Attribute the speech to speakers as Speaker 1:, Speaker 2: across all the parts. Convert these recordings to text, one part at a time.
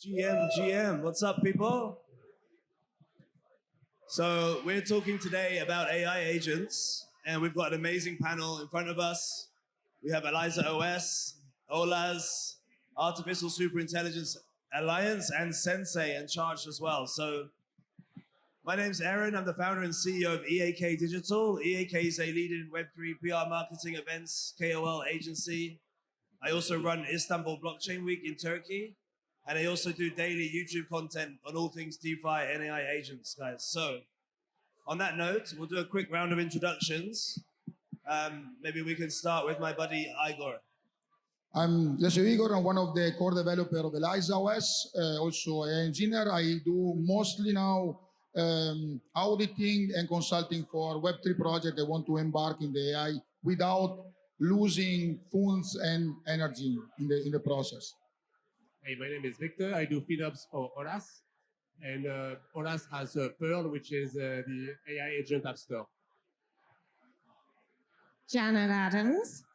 Speaker 1: GM, what's up, people? So we're talking today about AI agents, and we've got an amazing panel in front of us. We have ElizaOS, Olas, Artificial Superintelligence Alliance, and Sensei in charge as well. So my name's Erhan. I'm the founder and CEO of EAK Digital. EAK is a leading Web3 PR marketing events KOL agency. I also run Istanbul Blockchain Week in Turkey. And I also do daily YouTube content on all things DeFi and AI agents, guys. So on that note, we'll do a quick round of introductions. Maybe we can start with my buddy, Igor.
Speaker 2: I'm Lessio Igor. I'm one of the core developers of ElizaOS, also an engineer. I do mostly now auditing and consulting for Web3 projects that want to embark in the AI without losing funds and energy in the process.
Speaker 3: Hey, my name is Victor. I do FinOps for Olas. And Olas has Pearl, which is the AI agent app store.
Speaker 4: Janet Adams,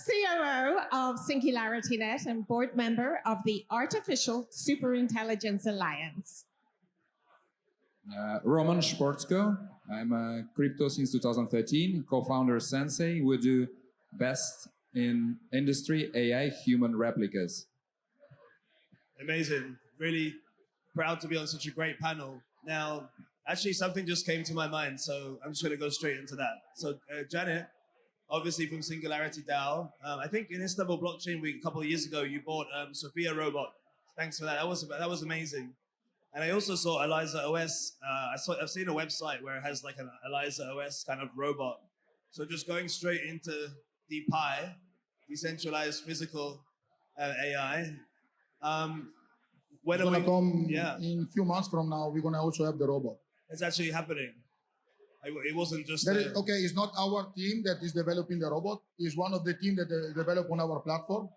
Speaker 4: COO of SingularityNet and board member of the Artificial Superintelligence Alliance.
Speaker 5: Roman Shportko. I'm a crypto since 2013, co-founder Sensei. We do best in industry AI human replicas.
Speaker 1: Amazing. Really proud to be on such a great panel. Now, actually something just came to my mind, so I'm just going to go straight into that. So Janet, obviously from Singularity DAO, I think in Istanbul Blockchain Week a couple of years ago, you bought Sophia robot. Thanks for that. That was amazing. And I also saw ElizaOS. I've seen a website where it has like an ElizaOS kind of robot. So just going straight into DePi, decentralized physical AI.
Speaker 2: When we come in a few months from now, we're going to also have the robot.
Speaker 1: It's actually happening. It wasn't just...
Speaker 2: Okay, it's not our team that is developing the robot. It's one of the team that develop on our platform.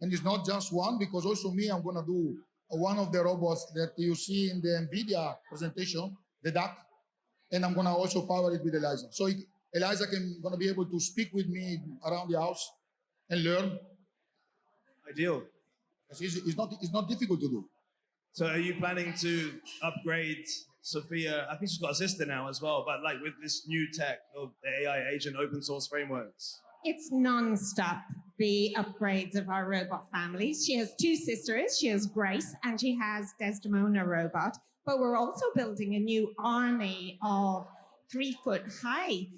Speaker 2: And it's not just one, because also me, I'm going to do one of the robots that you see in the NVIDIA presentation, the duck, and I'm going to also power it with Eliza. So Eliza going to be able to speak with me around the house and learn.
Speaker 1: Ideal.
Speaker 2: It's not difficult to do.
Speaker 1: So are you planning to upgrade Sophia? I think she's got a sister now as well, but like with this new tech of the AI agent open source frameworks.
Speaker 4: It's non-stop, the upgrades of our robot families. She has two sisters. She has Grace and she has Desdemona robot. But we're also building a new army of 3-foot high,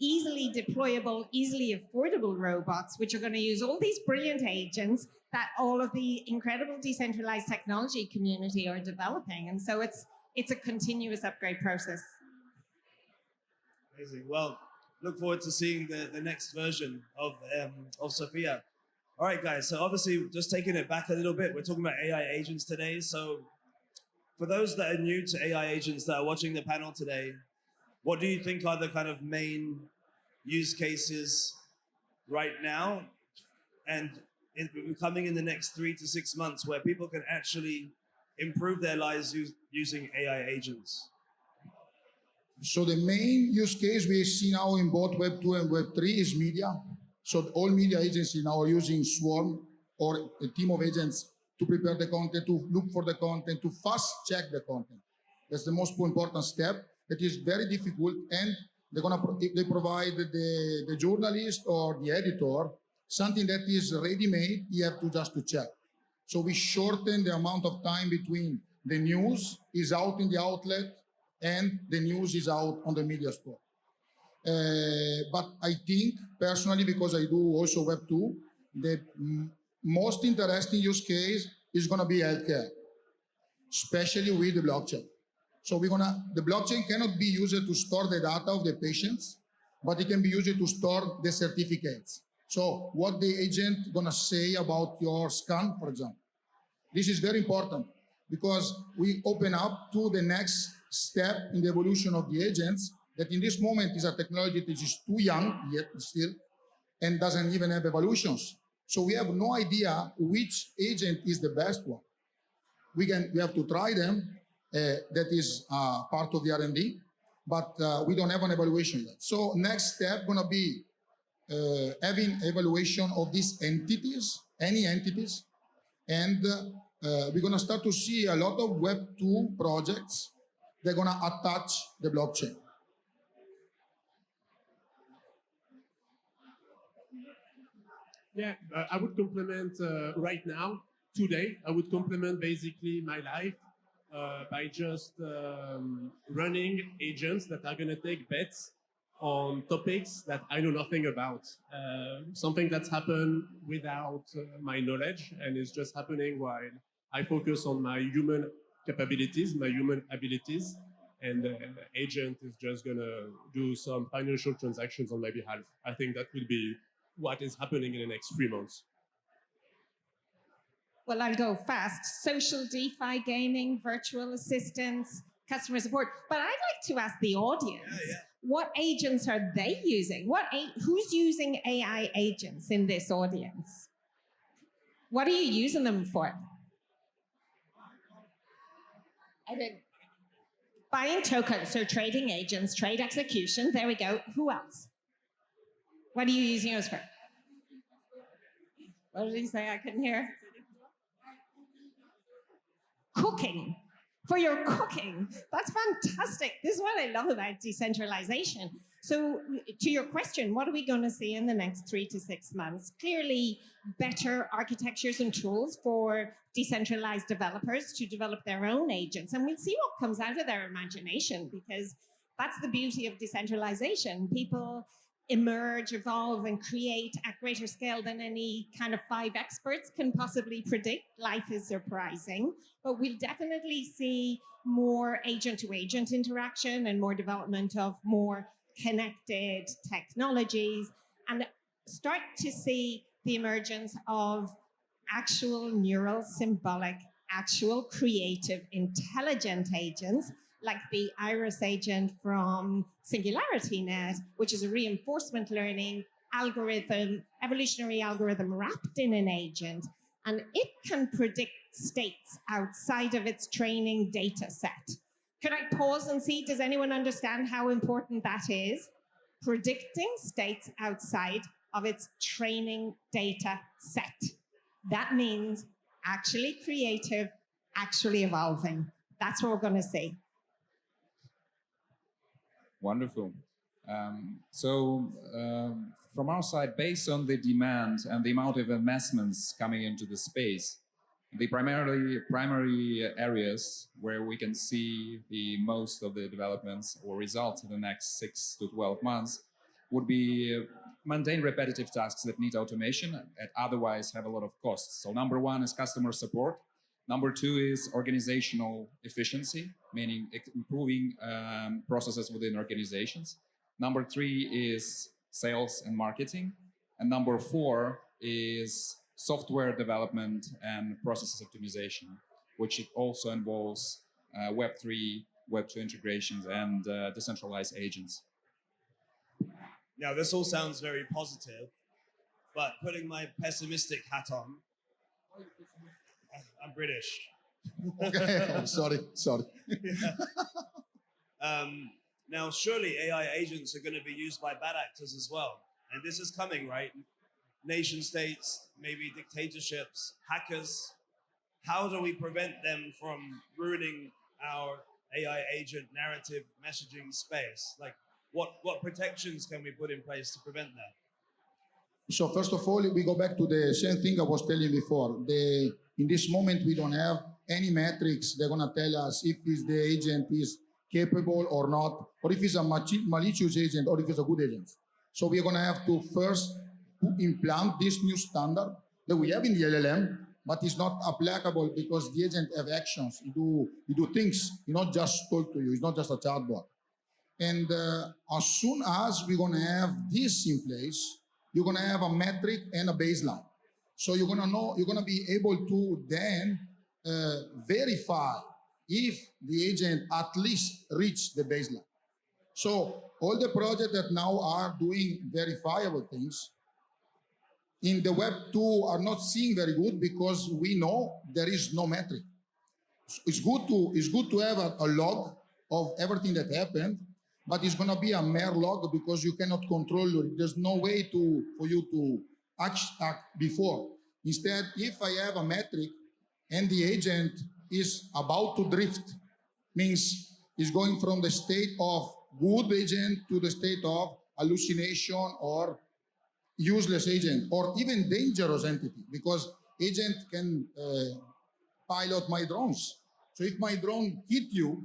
Speaker 4: easily deployable, easily affordable robots, which are going to use all these brilliant agents that all of the incredible decentralized technology community are developing. And so it's a continuous upgrade process.
Speaker 1: Amazing. Well, look forward to seeing the next version of Sophia. All right, guys. So obviously, just taking it back a little bit, we're talking about AI agents today. So for those that are new to AI agents that are watching the panel today, what do you think are the kind of main use cases right now and coming in the next 3 to 6 months where people can actually improve their lives using AI agents?
Speaker 2: So the main use case we see now in both Web 2 and Web 3 is media. So all media agencies now are using Swarm or a team of agents to prepare the content, to look for the content, to fast check the content. That's the most important step. It is very difficult, and they provide the journalist or the editor something that is ready-made. You have to just to check. So we shorten the amount of time between the news is out in the outlet and the news is out on the media store. But I think personally, because I do also Web 2, the most interesting use case is going to be healthcare, especially with the blockchain. So the blockchain cannot be used to store the data of the patients, but it can be used to store the certificates. So what the agent going to say about your scan, for example. This is very important because we open up to the next step in the evolution of the agents that in this moment is a technology that is too young yet still and doesn't even have evolutions. So we have no idea which agent is the best one. We have to try them. That is part of the R&D, but we don't have an evaluation yet. So next step going to be having evaluation of these entities, any entities, and we're going to start to see a lot of Web 2 projects. They're going to attach the blockchain.
Speaker 3: Yeah, I would complement right now, today, I would complement basically my life by just running agents that are going to take bets on topics that I know nothing about. Something that's happened without my knowledge and is just happening while I focus on my human capabilities, my human abilities, and the agent is just going to do some financial transactions on my behalf. I think that will be what is happening in the next 3 months.
Speaker 4: Well, I'll go fast. Social DeFi gaming, virtual assistants, customer support. But I'd like to ask the audience, what agents are they using? Who's using AI agents in this audience? What are you using them for? I think buying tokens, so trading agents, trade execution. There we go. Who else? What are you using yours for? What did he say? I couldn't hear. Cooking. For your cooking. That's fantastic. This is what I love about decentralization. So to your question, what are we going to see in the next 3 to 6 months? Clearly, better architectures and tools for decentralized developers to develop their own agents. And we'll see what comes out of their imagination, because that's the beauty of decentralization. People emerge, evolve, and create at greater scale than any kind of 5 experts can possibly predict. Life is surprising, but we'll definitely see more agent-to-agent interaction and more development of more connected technologies, and start to see the emergence of actual neural, symbolic, actual creative, intelligent agents, like the Iris agent from SingularityNet, which is a reinforcement learning algorithm, evolutionary algorithm wrapped in an agent, and it can predict states outside of its training data set. Could I pause and see, does anyone understand how important that is? Predicting states outside of its training data set. That means actually creative, actually evolving. That's what we're going to see.
Speaker 5: Wonderful. From our side, based on the demand and the amount of investments coming into the space, the primary areas where we can see the most of the developments or results in the next 6 to 12 months would be mundane repetitive tasks that need automation and otherwise have a lot of costs. So number 1 is customer support. Number 2 is organizational efficiency, meaning improving processes within organizations. Number 3 is sales and marketing. And number 4 is software development and processes optimization, which it also involves Web3, Web2 integrations, and decentralized agents.
Speaker 1: Now, this all sounds very positive, but putting my pessimistic hat on, I'm British.
Speaker 2: Okay. Oh, sorry.
Speaker 1: Now, surely AI agents are going to be used by bad actors as well. And this is coming, right? Nation states, maybe dictatorships, hackers. How do we prevent them from ruining our AI agent narrative messaging space? Like, what protections can we put in place to prevent that?
Speaker 2: So first of all, we go back to the same thing I was telling before. In this moment, we don't have any metrics. They're going to tell us if the agent is capable or not, or if it's a malicious agent or if it's a good agent. So we're going to have to first implant this new standard that we have in the LLM, but it's not applicable because the agent have actions. You do things. You not just talk to you. It's not just a chatbot. And as soon as we're going to have this in place, you're going to have a metric and a baseline. So you're going to know, you're going to be able to then verify if the agent at least reached the baseline. So all the projects that now are doing verifiable things in the Web 2 are not seeing very good because we know there is no metric. So it's good to have a log of everything that happened, but it's going to be a mere log because you cannot control it. There's no way for you to act before. Instead, if I have a metric and the agent is about to drift, means is going from the state of good agent to the state of hallucination or useless agent or even dangerous entity, because agent can pilot my drones. So if my drone hit you,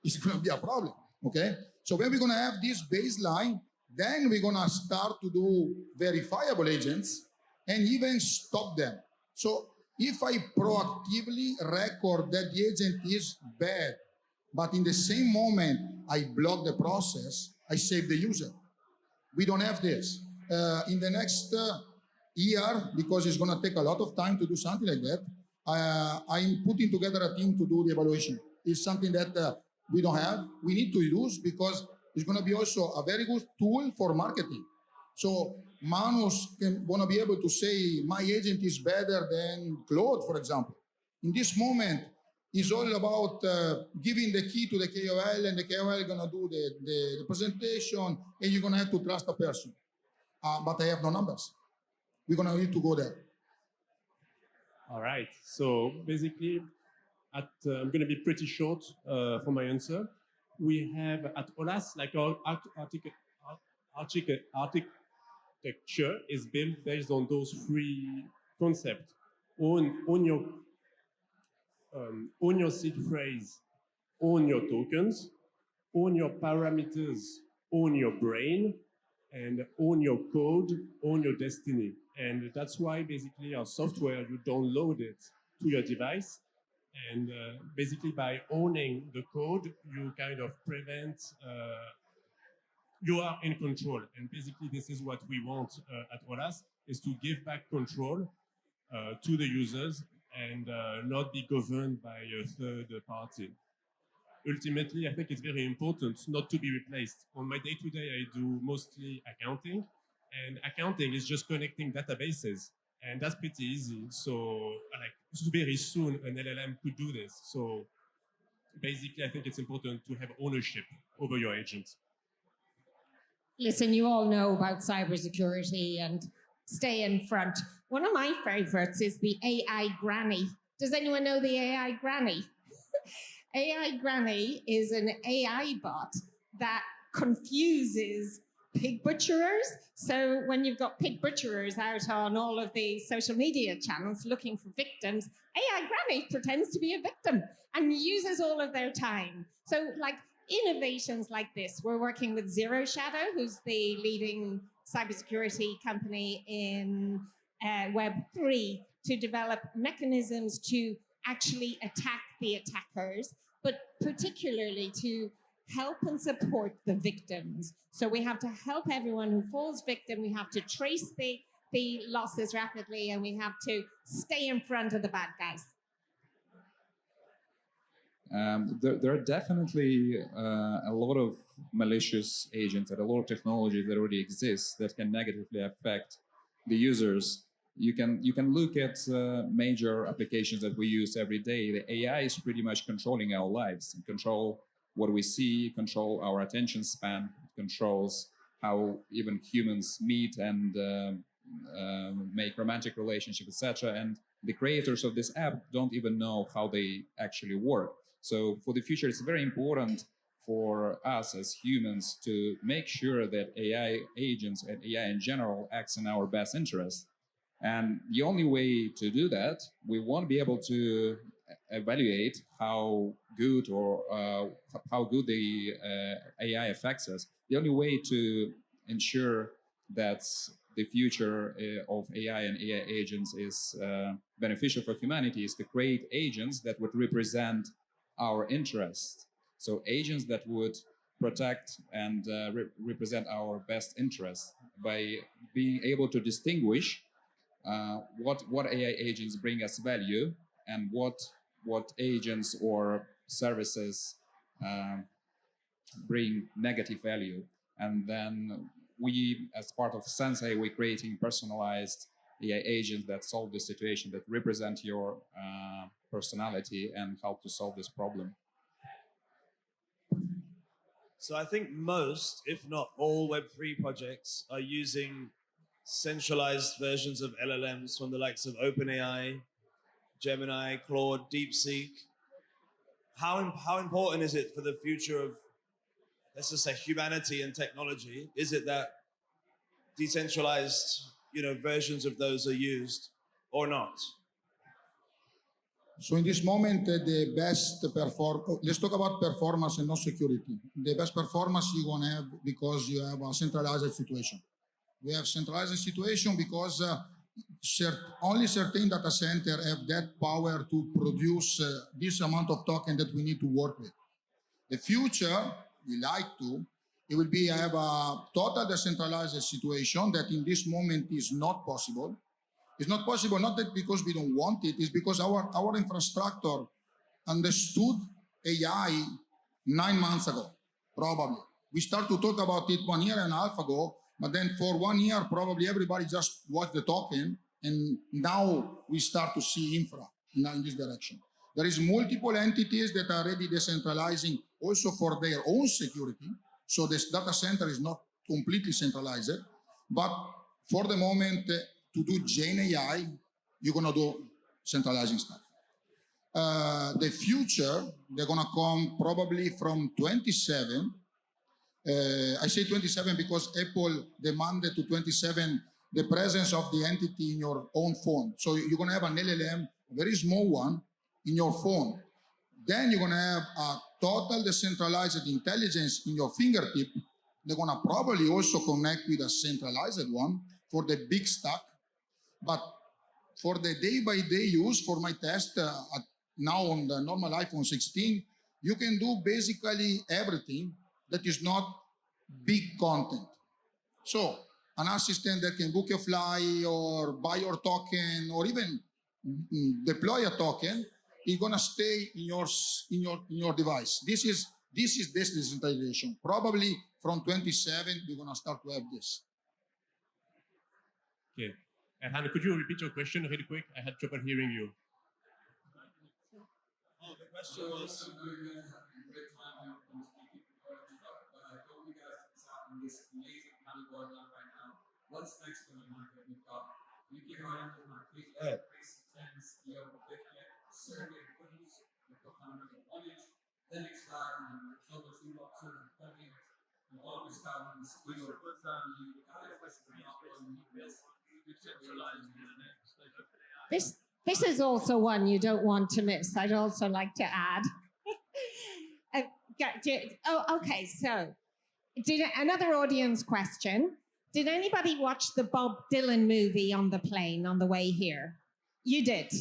Speaker 2: it's going to be a problem, okay? So when we're going to have this baseline, then we're going to start to do verifiable agents and even stop them. So if I proactively record that the agent is bad, but in the same moment I block the process, I save the user. We don't have this. In the next year, because it's going to take a lot of time to do something like that, I'm putting together a team to do the evaluation. It's something that we don't have. We need to use because it's going to be also a very good tool for marketing. So Manus can want to be able to say, my agent is better than Claude, for example. In this moment, it's all about giving the key to the KOL, and the KOL is going to do the presentation, and you're going to have to trust a person. But I have no numbers. We're going to need to go there.
Speaker 3: All right. So basically, I'm going to be pretty short for my answer. We have at Olas, like our architecture is built based on those three concepts. Own your seed phrase, own your tokens, own your parameters, own your brain, and own your code, own your destiny. And that's why basically our software, you download it to your device. And basically by owning the code, you kind of prevent, you are in control. And basically this is what we want at Olas, is to give back control to the users and not be governed by a third party. Ultimately, I think it's very important not to be replaced. On my day-to-day, I do mostly accounting, and accounting is just connecting databases, and that's pretty easy. So, like, very soon, an LLM could do this. So, basically, I think it's important to have ownership over your agents.
Speaker 4: Listen, you all know about cybersecurity and stay in front. One of my favorites is the AI Granny. Does anyone know the AI Granny? AI Granny is an AI bot that confuses pig butcherers. So when you've got pig butcherers out on all of the social media channels looking for victims, AI Granny pretends to be a victim and uses all of their time. So like innovations like this, we're working with Zero Shadow, who's the leading cybersecurity company in Web3, to develop mechanisms to actually attack the attackers, but particularly to help and support the victims. So we have to help everyone who falls victim. We have to trace the losses rapidly, and we have to stay in front of the bad guys.
Speaker 5: There are definitely a lot of malicious agents and a lot of technology that already exists that can negatively affect the users. You can look at major applications that we use every day. The AI is pretty much controlling our lives, and control what we see, control our attention span, controls how even humans meet and make romantic relationships, etc. And the creators of this app don't even know how they actually work. So for the future, it's very important for us as humans to make sure that AI agents and AI in general acts in our best interest. And the only way to do that, we won't be able to evaluate how good or how good the AI affects us. The only way to ensure that the future of AI and AI agents is beneficial for humanity is to create agents that would represent our interests. So agents that would protect and represent our best interests by being able to distinguish what AI agents bring us value and what agents or services bring negative value. And then we, as part of Sensei, we're creating personalized AI agents that solve the situation, that represent your personality and help to solve this problem.
Speaker 1: So I think most, if not all, Web3 projects are using centralized versions of LLMs from the likes of OpenAI, Gemini, Claude, DeepSeek. How important is it for the future of, let's just say, humanity and technology? Is it that decentralized, versions of those are used or not?
Speaker 2: So in this moment, the best let's talk about performance and not security. The best performance you're going to have because you have a centralized situation. We have centralized situation because only certain data centers have that power to produce this amount of token that we need to work with. The future, it will be have a total decentralized situation that in this moment is not possible. It's not possible, not that because we don't want it, it's because our infrastructure understood AI 9 months ago, probably. We started to talk about it 1.5 years ago, but then for 1 year, probably everybody just watched the token, and now we start to see infra in this direction. There is multiple entities that are already decentralizing also for their own security. So this data center is not completely centralized, but for the moment, to do Gen AI, you're gonna do centralizing stuff. The future, they're gonna come probably from 27. I say 27 because Apple demanded to 27 the presence of the entity in your own phone. So you're gonna have an LLM, a very small one, in your phone. Then you're gonna have a total decentralized intelligence in your fingertip. They're gonna probably also connect with a centralized one for the big stack. But for the day-by-day use, for my test, now on the normal iPhone 16, you can do basically everything that is not big content. So an assistant that can book a flight or buy your token or even deploy a token is gonna stay in your device. This is decentralization. Probably from 27, we're gonna start to have this.
Speaker 3: Okay. Erhan, could you repeat your question really quick? I had trouble hearing you.
Speaker 1: Oh, the question was...
Speaker 6: This amazing panel going on right now. What's next for the market? We've got EAK Founder Erhan Korhaliller, CEO of Bitcoin, Sergey Kudus, the co-founder of Olas, then expert on Olas FinOps Victor Notaro, and all of his talents, Igor, you guys,
Speaker 4: This is also one you don't want to miss. I'd also like to add. Okay, so another audience question. Did anybody watch the Bob Dylan movie on the plane on the way here? You did.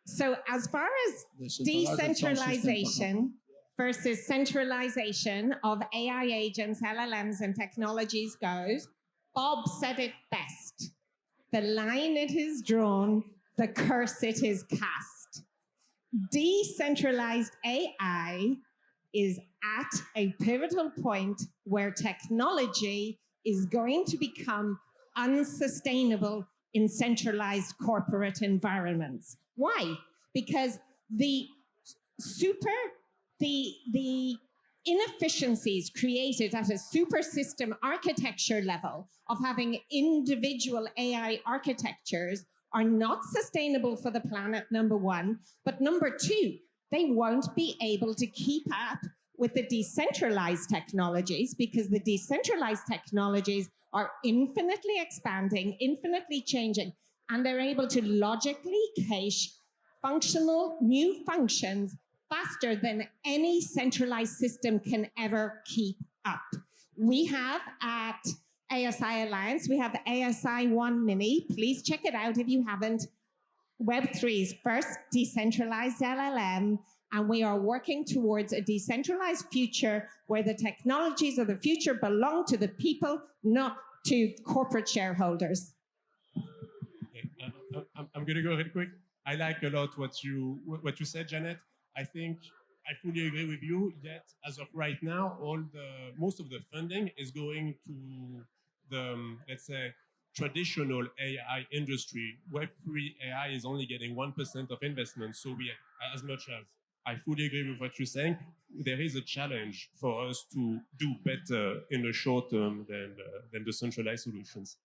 Speaker 4: So as far as decentralization versus centralization of AI agents, LLMs, and technologies goes, Bob said it best. The line it is drawn, the curse it is cast. Decentralized AI is at a pivotal point where technology is going to become unsustainable in centralized corporate environments. Why? Because the inefficiencies created at a super system architecture level of having individual AI architectures are not sustainable for the planet, number one, but number two, they won't be able to keep up with the decentralized technologies because the decentralized technologies are infinitely expanding, infinitely changing, and they're able to logically cache functional new functions faster than any centralized system can ever keep up. We have at ASI Alliance, we have ASI 1 Mini. Please check it out if you haven't. Web3's first decentralized LLM, and we are working towards a decentralized future where the technologies of the future belong to the people, not to corporate shareholders.
Speaker 3: Okay. I'm going to go really quick. I like a lot what you said, Janet. I think I fully agree with you. Yet, as of right now, most of the funding is going to the let's say traditional AI industry. Web3 AI is only getting 1% of investment. So we, as much as I fully agree with what you're saying, there is a challenge for us to do better in the short term than the centralized solutions.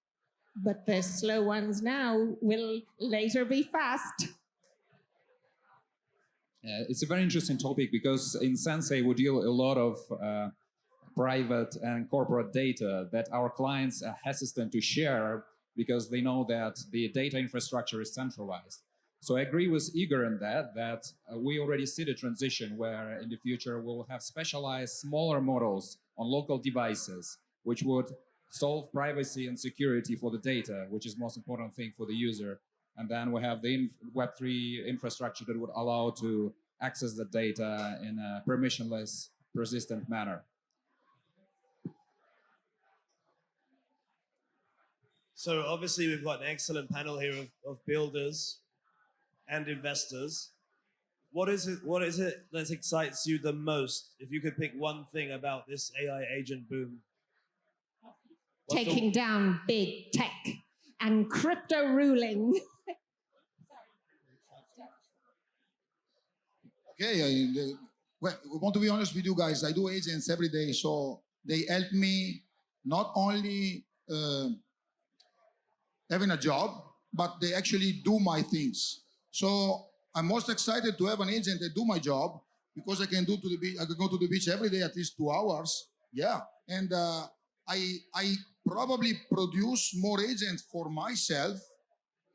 Speaker 4: But the slow ones now will later be fast.
Speaker 5: It's a very interesting topic because in Sensei we deal a lot of private and corporate data that our clients are hesitant to share because they know that the data infrastructure is centralized. So I agree with Igor in that we already see the transition where in the future we'll have specialized smaller models on local devices, which would solve privacy and security for the data, which is the most important thing for the user. And then we have the Web3 infrastructure that would allow to access the data in a permissionless, persistent manner.
Speaker 1: So obviously we've got an excellent panel here of builders and investors. What is it that excites you the most? If you could pick one thing about this AI agent boom.
Speaker 4: Taking down big tech and crypto ruling.
Speaker 2: Okay, well, I want to be honest with you guys. I do agents every day, so they help me not only having a job, but they actually do my things. So I'm most excited to have an agent that do my job because I can do to the beach. I can go to the beach every day at least 2 hours. Yeah, and I probably produce more agents for myself,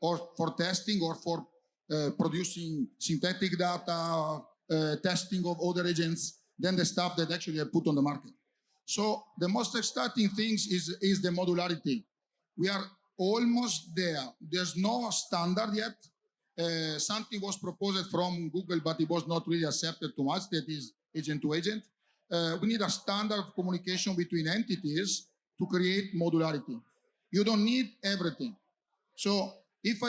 Speaker 2: or for testing, or for producing synthetic data, testing of other agents than the stuff that actually I put on the market. So the most exciting things is the modularity. We are almost there. There's no standard yet. Something was proposed from Google, but it was not really accepted too much, that is agent to agent. We need a standard of communication between entities to create modularity. You don't need everything. So if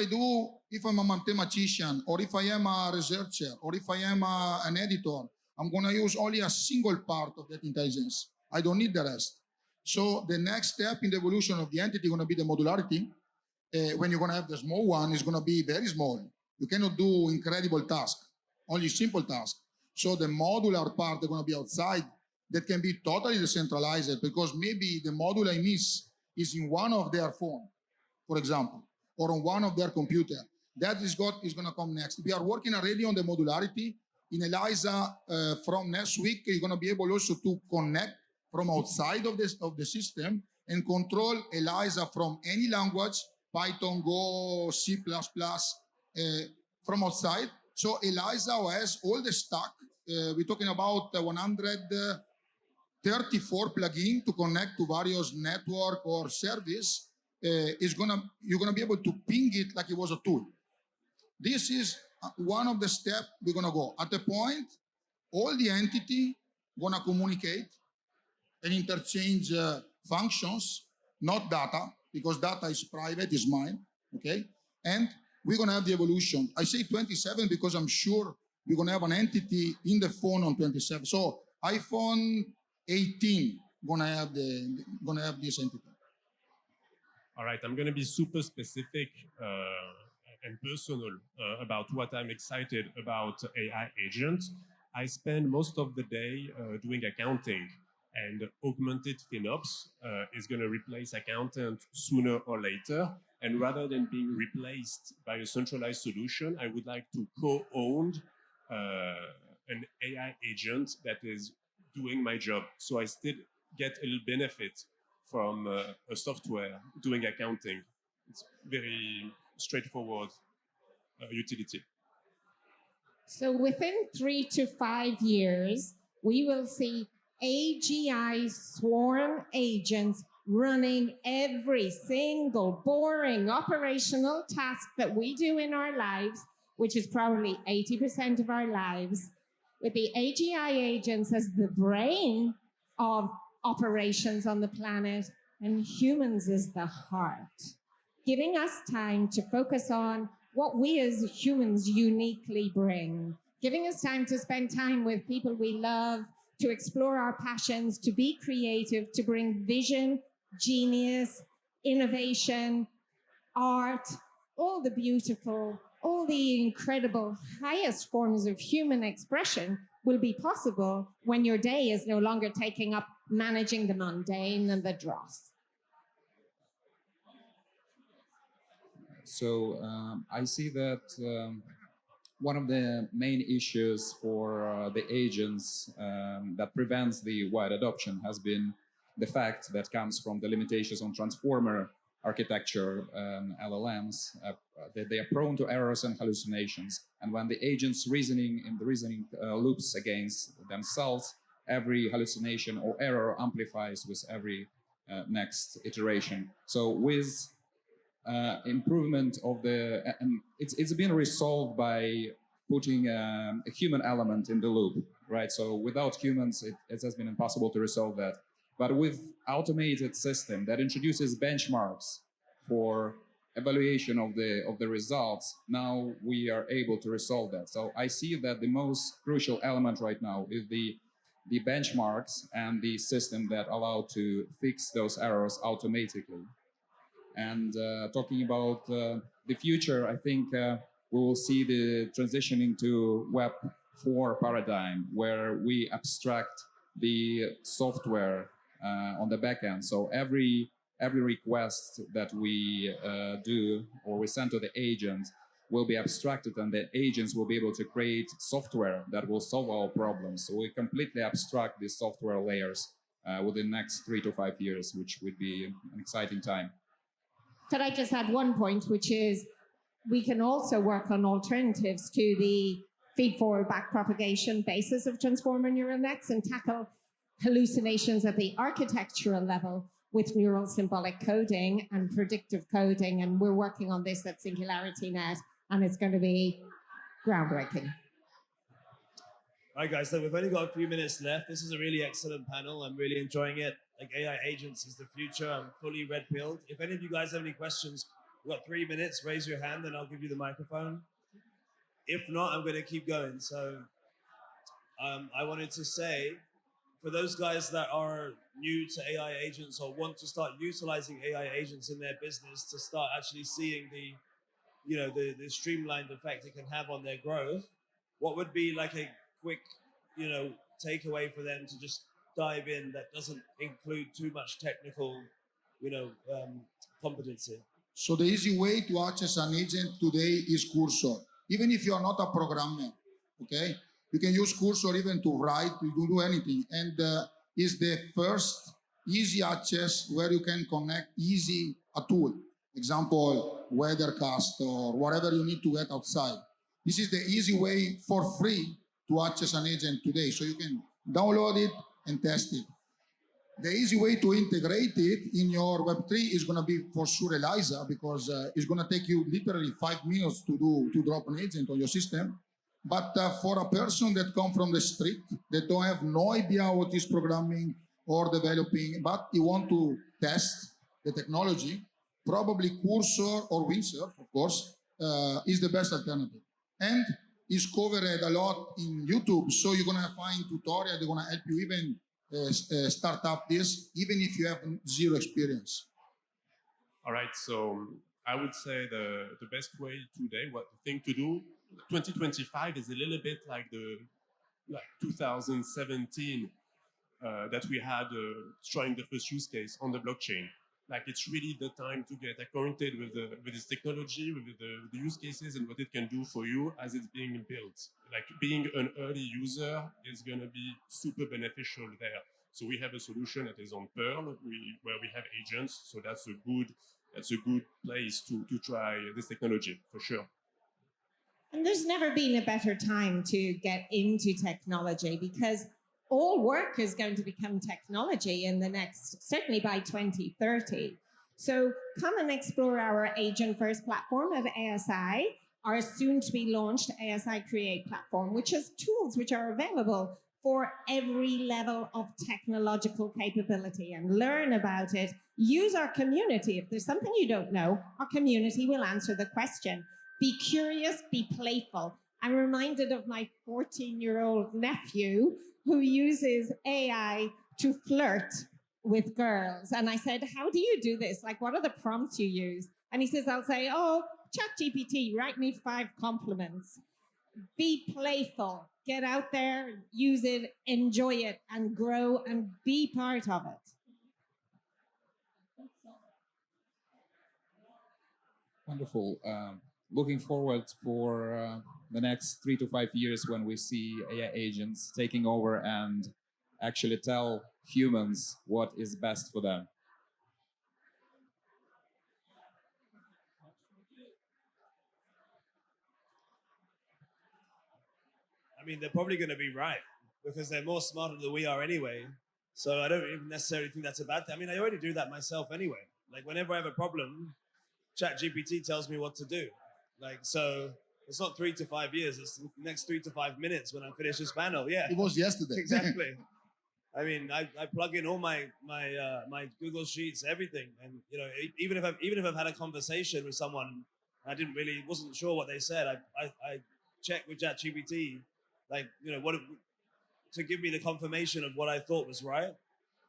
Speaker 2: I'm a mathematician, or if I am a researcher, or if I am an editor, I'm going to use only a single part of that intelligence. I don't need the rest. So the next step in the evolution of the entity is going to be the modularity. When you're going to have the small one, it's going to be very small. You cannot do incredible tasks, only simple tasks. So the modular part is going to be outside. That can be totally decentralized, because maybe the module I miss is in one of their phone, for example, or on one of their computer. That is going to come next. We are working already on the modularity. In Eliza, from next week, you're going to be able also to connect from outside of the system and control Eliza from any language, Python, Go, C++, from outside. So ElizaOS, all the stack, we're talking about 134 plugins to connect to various network or service. You're gonna be able to ping it like it was a tool. This is one of the steps we're gonna go. At the point, all the entity gonna communicate and interchange functions, not data, because data is private, is mine, okay? And we're gonna have the evolution. I say 27 because I'm sure we're gonna have an entity in the phone on 27. So iPhone 18 gonna have this entity.
Speaker 3: All right, I'm going to be super specific and personal about what I'm excited about AI agents. I spend most of the day doing accounting, and augmented FinOps is going to replace accountant sooner or later. And rather than being replaced by a centralized solution, I would like to co-own an AI agent that is doing my job. So I still get a little benefit from a software doing accounting. It's very straightforward utility.
Speaker 4: So within 3 to 5 years, we will see AGI swarm agents running every single boring operational task that we do in our lives, which is probably 80% of our lives, with the AGI agents as the brain of operations on the planet, and humans as the heart, giving us time to focus on what we as humans uniquely bring, giving us time to spend time with people we love, to explore our passions, to be creative, to bring vision, genius, innovation, art, all the beautiful, all the incredible highest forms of human expression will be possible when your day is no longer taking up managing the mundane and the dross.
Speaker 5: So I see that one of the main issues for the agents that prevents the wide adoption has been the fact that comes from the limitations on transformer architecture LLMs, that they are prone to errors and hallucinations. And when the agents reasoning loops against themselves, every hallucination or error amplifies with every next iteration. So with improvement of it's been resolved by putting a human element in the loop, right? So without humans, it has been impossible to resolve that. But with automated system that introduces benchmarks for evaluation of the results, now we are able to resolve that. So I see that the most crucial element right now is the benchmarks and the system that allow to fix those errors automatically. And talking about the future, I think we will see the transitioning to Web 4 paradigm, where we abstract the software on the back end. So every request that we do or we send to the agent will be abstracted, and the agents will be able to create software that will solve our problems. So we completely abstract these software layers within the next 3 to 5 years, which would be an exciting time.
Speaker 4: Could I just add one point, which is we can also work on alternatives to the feed-forward backpropagation basis of transformer neural nets and tackle hallucinations at the architectural level with neural symbolic coding and predictive coding. And we're working on this at SingularityNet, and it's going to be groundbreaking.
Speaker 1: All right, guys, so we've only got a few minutes left. This is a really excellent panel. I'm really enjoying it. Like, AI agents is the future. I'm fully red-pilled. If any of you guys have any questions, we've got 3 minutes. Raise your hand and I'll give you the microphone. If not, I'm going to keep going. So I wanted to say, for those guys that are new to AI agents or want to start utilizing AI agents in their business to start actually seeing the streamlined effect it can have on their growth, what would be like a quick, takeaway for them to just dive in that doesn't include too much technical, competency?
Speaker 2: So the easy way to access an agent today is Cursor. Even if you are not a programmer, okay? You can use Cursor even to write, to do anything. And is the first easy access where you can connect easy a tool. Example, Weathercast or whatever you need to get outside. This is the easy way for free to access an agent today. So you can download it and test it. The easy way to integrate it in your Web3 is going to be for sure Eliza, because it's going to take you literally 5 minutes to drop an agent on your system. But for a person that come from the street, that don't have no idea what is programming or developing, but you want to test the technology, probably Cursor or Windsurf, of course, is the best alternative. And is covered a lot in YouTube, so you're gonna find tutorials. They're gonna help you even start up this, even if you have zero experience.
Speaker 3: All right, so I would say the best way today, the thing to do, 2025 is a little bit like 2017 that we had trying the first use case on the blockchain. Like, it's really the time to get acquainted with this technology, with the use cases and what it can do for you as it's being built. Like, being an early user is going to be super beneficial there. So we have a solution that is on Perl, where we have agents. So that's a good place to try this technology for sure.
Speaker 4: And there's never been a better time to get into technology, because all work is going to become technology in the next, certainly by 2030. So come and explore our Agent First platform at ASI, our soon to be launched ASI Create platform, which has tools which are available for every level of technological capability, and learn about it. Use our community. If there's something you don't know, our community will answer the question. Be curious, be playful. I'm reminded of my 14-year-old nephew who uses AI to flirt with girls. And I said, how do you do this? Like, what are the prompts you use? And he says, I'll say, ChatGPT, write me 5 compliments. Be playful. Get out there, use it, enjoy it, and grow and be part of it.
Speaker 5: Wonderful. looking forward for the next 3 to 5 years when we see AI agents taking over and actually tell humans what is best for them.
Speaker 1: I mean, they're probably going to be right because they're more smarter than we are anyway. So I don't even necessarily think that's a bad thing. I mean, I already do that myself anyway. Like whenever I have a problem, ChatGPT tells me what to do. Like, so it's not 3 to 5 years. It's the next 3 to 5 minutes when I finish this panel. Yeah,
Speaker 2: It was yesterday.
Speaker 1: exactly. I mean, I plug in all my Google Sheets, everything, and you know, even if I've had a conversation with someone, wasn't sure what they said. I check with ChatGPT, like you know, what to give me the confirmation of what I thought was right.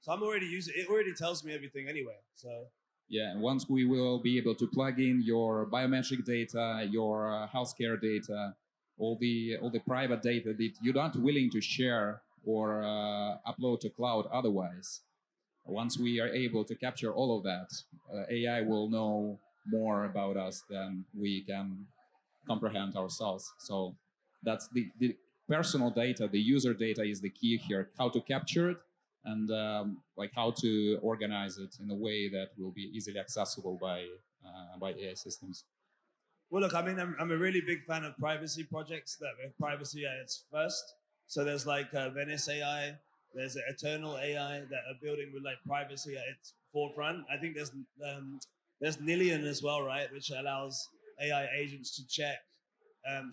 Speaker 1: So I'm already using it. Already tells me everything anyway. So
Speaker 5: yeah, and once we will be able to plug in your biometric data, your healthcare data, all the private data that you're not willing to share or upload to cloud otherwise. Once we are able to capture all of that, AI will know more about us than we can comprehend ourselves. So that's the personal data, the user data is the key here, how to capture it and like how to organize it in a way that will be easily accessible by AI systems.
Speaker 1: well, look, I mean, I'm a really big fan of privacy projects that have privacy at its first. So there's like Venice AI, there's Eternal AI that are building with like privacy at its forefront. I think there's Nilian as well, right, which allows AI agents to check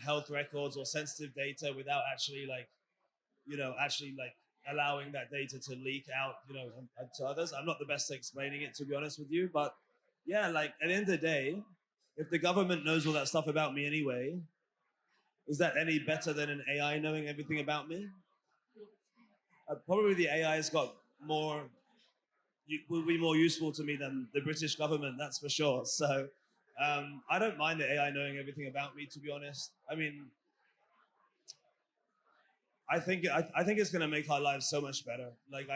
Speaker 1: health records or sensitive data without actually allowing that data to leak out, to others. I'm not the best at explaining it, to be honest with you, but yeah, like at the end of the day, if the government knows all that stuff about me anyway, is that any better than an AI knowing everything about me? Probably the AI has got will be more useful to me than the British government, that's for sure. So I don't mind the AI knowing everything about me, to be honest. I mean, I think it's going to make our lives so much better. Like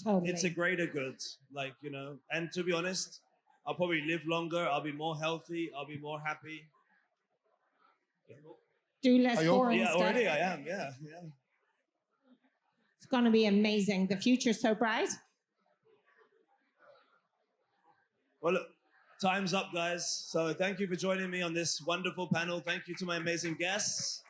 Speaker 4: Totally.
Speaker 1: It's a greater good. Like, and to be honest, I'll probably live longer. I'll be more healthy. I'll be more happy.
Speaker 4: Do less boring
Speaker 1: Yeah,
Speaker 4: stuff.
Speaker 1: already I am. Yeah.
Speaker 4: It's going to be amazing. The future's so bright.
Speaker 1: Well, look, time's up, guys. So thank you for joining me on this wonderful panel. Thank you to my amazing guests.